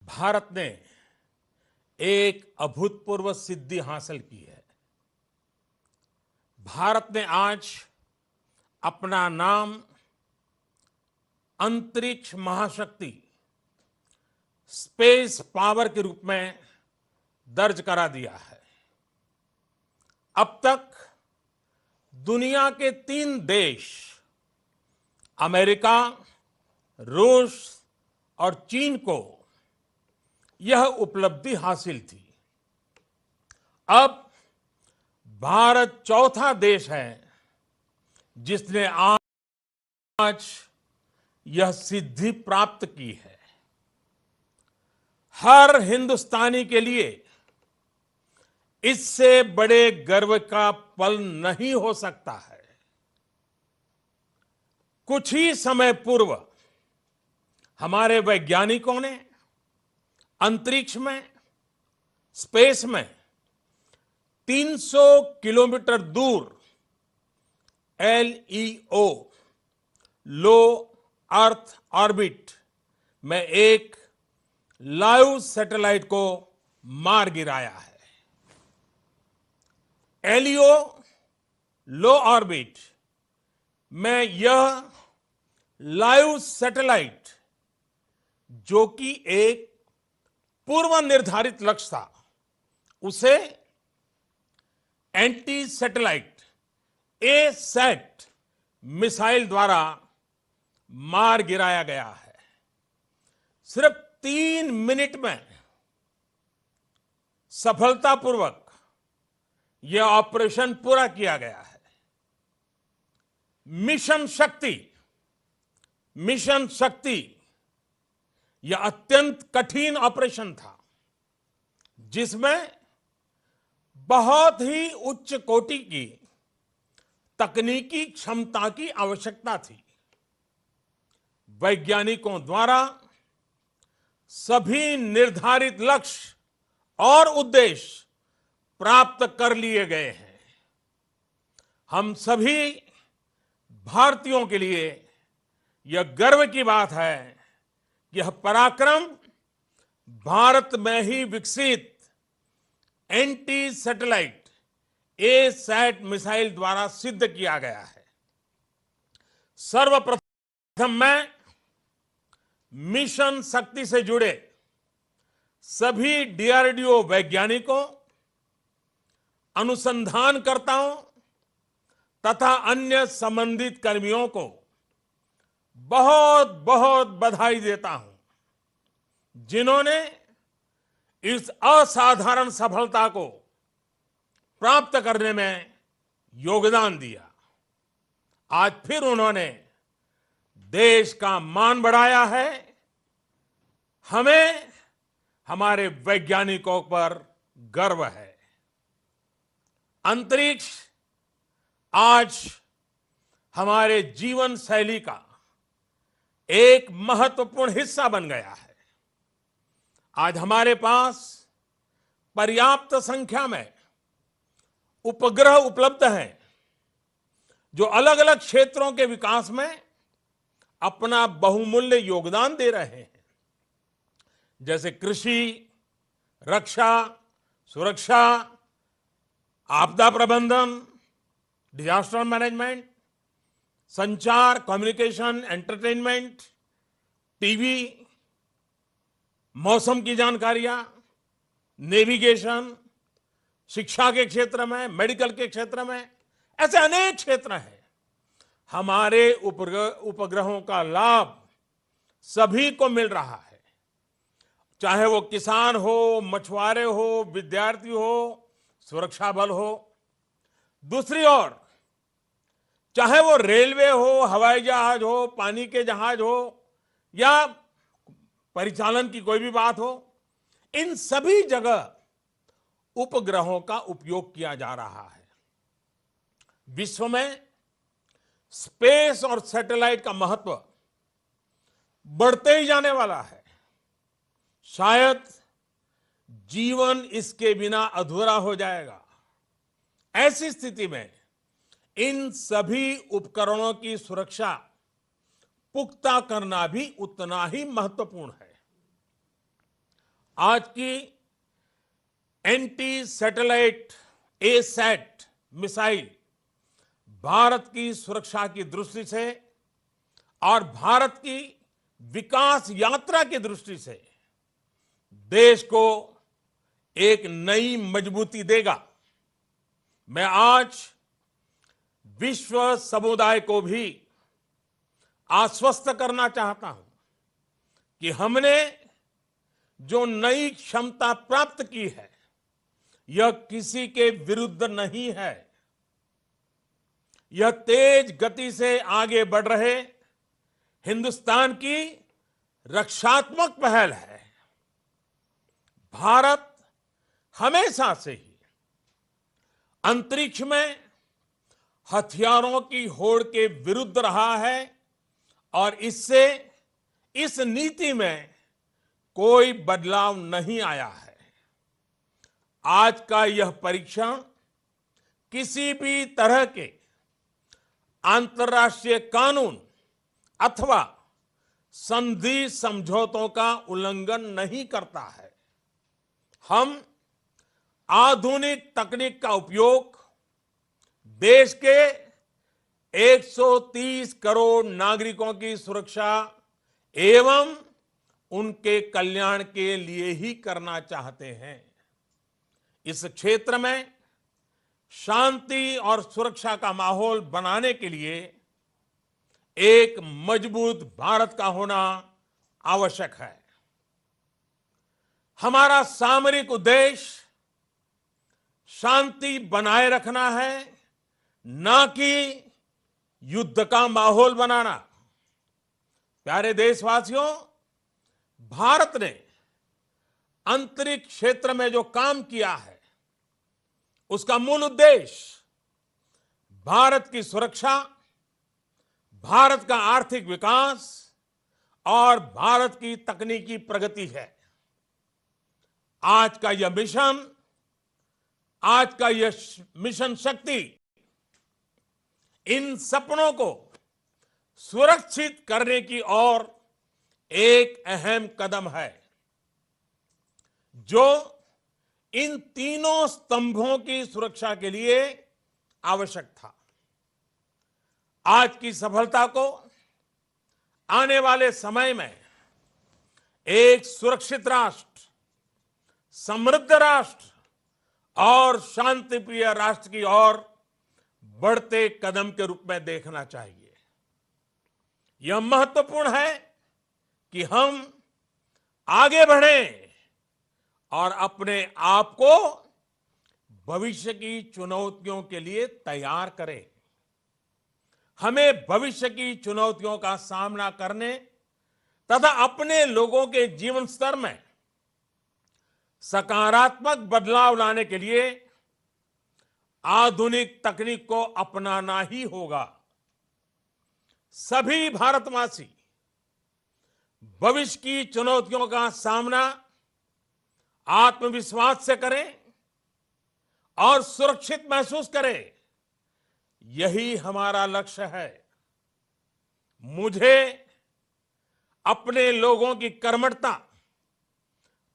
भारत ने एक अभूतपूर्व सिद्धि हासिल की है। भारत ने आज अपना नाम अंतरिक्ष महाशक्ति स्पेस पावर के रूप में दर्ज करा दिया है। अब तक दुनिया के 3 देश अमेरिका, रूस और चीन को यह उपलब्धि हासिल थी। अब भारत चौथा देश है जिसने आज यह सिद्धि प्राप्त की है। हर हिंदुस्तानी के लिए इससे बड़े गर्व का पल नहीं हो सकता है। कुछ ही समय पूर्व हमारे वैज्ञानिकों ने अंतरिक्ष में, स्पेस में 300 किलोमीटर दूर LEO लो अर्थ ऑर्बिट में एक लाइव सैटेलाइट को मार गिराया है। LEO लो ऑर्बिट में यह लाइव सैटेलाइट, जो कि एक पूर्व निर्धारित लक्ष्य था, उसे एंटी सैटेलाइट A-सैट मिसाइल द्वारा मार गिराया गया है। सिर्फ 3 मिनट में सफलतापूर्वक यह ऑपरेशन पूरा किया गया है। मिशन शक्ति यह अत्यंत कठिन ऑपरेशन था, जिसमें बहुत ही उच्च कोटि की तकनीकी क्षमता की आवश्यकता थी। वैज्ञानिकों द्वारा सभी निर्धारित लक्ष्य और उद्देश्य प्राप्त कर लिए गए हैं। हम सभी भारतीयों के लिए यह गर्व की बात है कि यह पराक्रम भारत में ही विकसित एंटी सैटेलाइट A-सैट मिसाइल द्वारा सिद्ध किया गया है। सर्वप्रथम मैं मिशन शक्ति से जुड़े सभी DRDO वैज्ञानिकों, अनुसंधानकर्ताओं तथा अन्य संबंधित कर्मियों को बहुत बहुत बधाई देता हूं, जिन्होंने इस असाधारण सफलता को प्राप्त करने में योगदान दिया। आज फिर उन्होंने देश का मान बढ़ाया है। हमें हमारे वैज्ञानिकों पर गर्व है। अंतरिक्ष आज हमारे जीवन शैली का एक महत्वपूर्ण हिस्सा बन गया है। आज हमारे पास पर्याप्त संख्या में उपग्रह उपलब्ध हैं, जो अलग अलग क्षेत्रों के विकास में अपना बहुमूल्य योगदान दे रहे हैं, जैसे कृषि, रक्षा, सुरक्षा, आपदा प्रबंधन, डिजास्टर मैनेजमेंट, संचार, कम्युनिकेशन, एंटरटेनमेंट, टीवी, मौसम की जानकारियां, नेविगेशन, शिक्षा के क्षेत्र में, मेडिकल के क्षेत्र में, ऐसे अनेक क्षेत्र हैं। हमारे उपग्रहों का लाभ सभी को मिल रहा है, चाहे वो किसान हो, मछुआरे हो, विद्यार्थी हो, सुरक्षा बल हो। दूसरी ओर चाहे वो रेलवे हो, हवाई जहाज हो, पानी के जहाज हो या परिचालन की कोई भी बात हो, इन सभी जगह उपग्रहों का उपयोग किया जा रहा है। विश्व में स्पेस और सैटेलाइट का महत्व बढ़ते ही जाने वाला है। शायद जीवन इसके बिना अधूरा हो जाएगा। ऐसी स्थिति में इन सभी उपकरणों की सुरक्षा पुख्ता करना भी उतना ही महत्वपूर्ण है। आज की anti satellite asset missile Bharat की सुरक्षा की दृष्टि से और भारत की विकास यात्रा की दृष्टि से देश को एक नई मजबूती देगा। मैं आज विश्व समुदाय को भी आश्वस्त करना चाहता हूं कि हमने जो नई क्षमता प्राप्त की है यह किसी के विरुद्ध नहीं है। यह तेज गति से आगे बढ़ रहे हिंदुस्तान की रक्षात्मक पहल है। भारत हमेशा से ही अंतरिक्ष में हथियारों की होड़ के विरुद्ध रहा है और इससे इस नीति में कोई बदलाव नहीं आया है। आज का यह परीक्षण किसी भी तरह के अंतर्राष्ट्रीय कानून अथवा संधि समझौतों का उल्लंघन नहीं करता है। हम आधुनिक तकनीक का उपयोग देश के 130 करोड़ नागरिकों की सुरक्षा एवं उनके कल्याण के लिए ही करना चाहते हैं। इस क्षेत्र में शांति और सुरक्षा का माहौल बनाने के लिए एक मजबूत भारत का होना आवश्यक है। हमारा सामरिक उद्देश्य शांति बनाए रखना है, ना कि युद्ध का माहौल बनाना। प्यारे देशवासियों, भारत ने अंतरिक्ष क्षेत्र में जो काम किया है उसका मूल उद्देश्य भारत की सुरक्षा, भारत का आर्थिक विकास और भारत की तकनीकी प्रगति है। आज का यह मिशन शक्ति इन सपनों को सुरक्षित करने की ओर एक अहम कदम है जो इन तीनों स्तंभों की सुरक्षा के लिए आवश्यक था। आज की सफलता को आने वाले समय में एक सुरक्षित राष्ट्र, समृद्ध राष्ट्र और शांतिप्रिय राष्ट्र की ओर बढ़ते कदम के रूप में देखना चाहिए। यह महत्वपूर्ण है कि हम आगे बढ़ें और अपने आप को भविष्य की चुनौतियों के लिए तैयार करें। हमें भविष्य की चुनौतियों का सामना करने तथा अपने लोगों के जीवन स्तर में सकारात्मक बदलाव लाने के लिए आधुनिक तकनीक को अपनाना ही होगा। सभी भारतवासी भविष्य की चुनौतियों का सामना आत्मविश्वास से करें और सुरक्षित महसूस करें, यही हमारा लक्ष्य है। मुझे अपने लोगों की कर्मठता,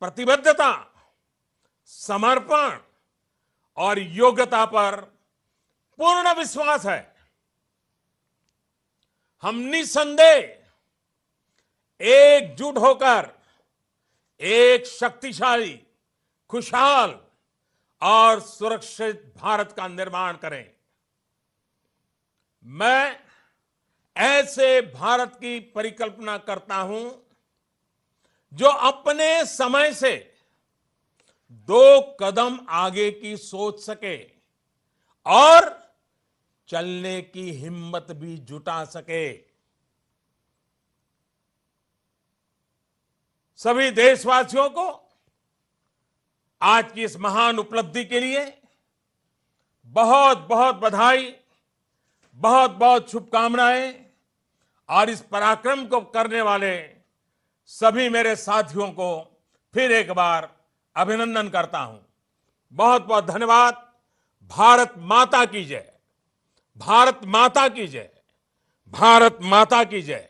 प्रतिबद्धता, समर्पण और योग्यता पर पूर्ण विश्वास है। हम निसंदेह एकजुट होकर एक शक्तिशाली, खुशहाल और सुरक्षित भारत का निर्माण करें। मैं ऐसे भारत की परिकल्पना करता हूं जो अपने समय से 2 कदम आगे की सोच सके और चलने की हिम्मत भी जुटा सके। सभी देशवासियों को आज की इस महान उपलब्धि के लिए बहुत बहुत बधाई, बहुत बहुत शुभकामनाएं और इस पराक्रम को करने वाले सभी मेरे साथियों को फिर एक बार अभिनंदन करता हूं। बहुत बहुत धन्यवाद। भारत माता की जय, भारत माता की जय, भारत माता की जय।